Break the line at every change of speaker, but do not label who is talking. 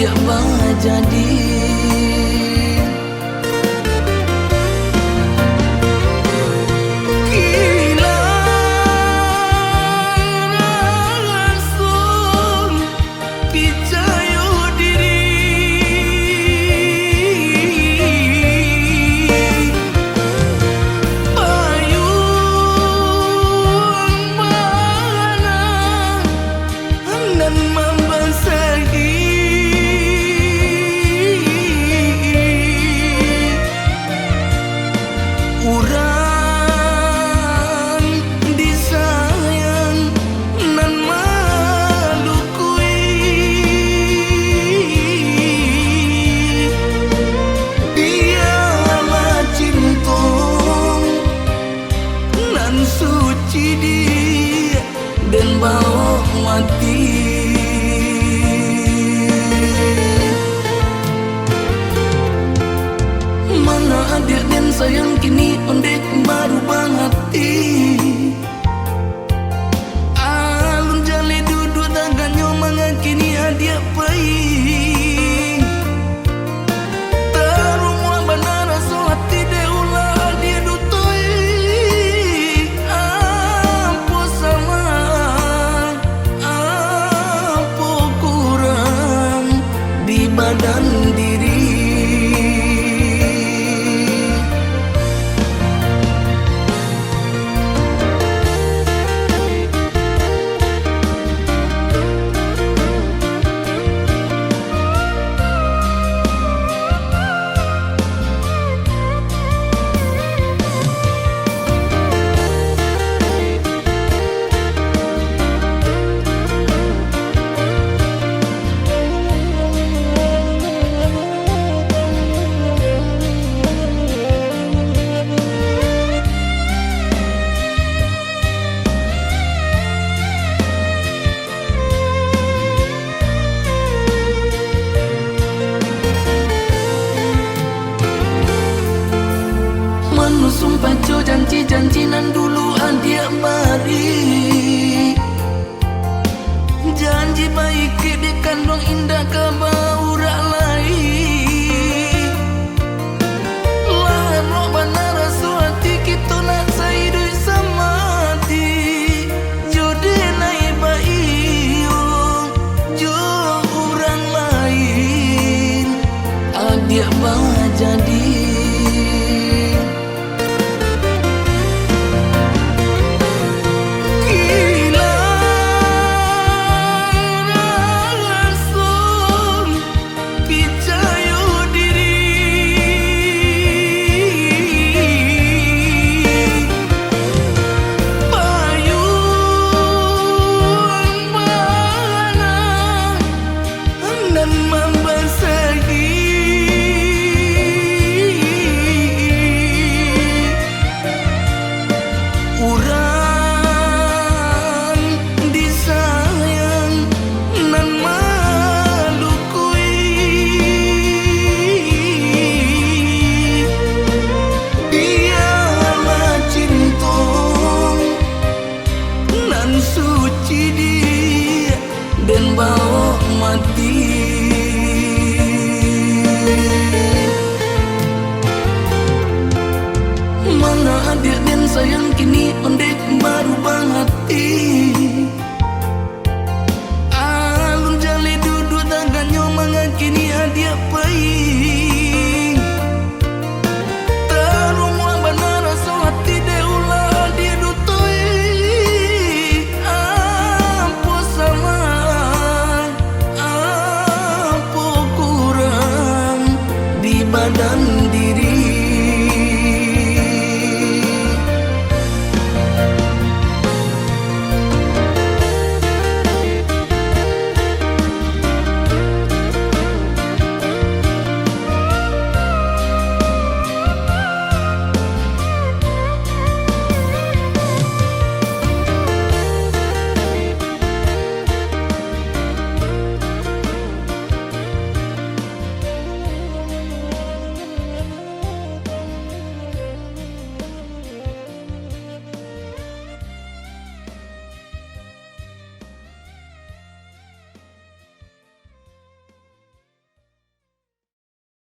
dia bang jadi. Urang disayang nan malukui, dialah cintong nan suci dia dan bawa mati. Mana adik dan sayang kini ondek merubah hati. Alun jale duduk tangannya mengakini adik pai. Tarumua banara so hati deulah adik dutoi. Apa salah, apa kurang di badan diri. Sumpah jo janji-janji nan dulu adik bari. Janji baik di kandung indah ke baurak lain. Lahan lo banara suati kita nak saidui samati. Jode naik baik jo orang lain. Adik bah jadi.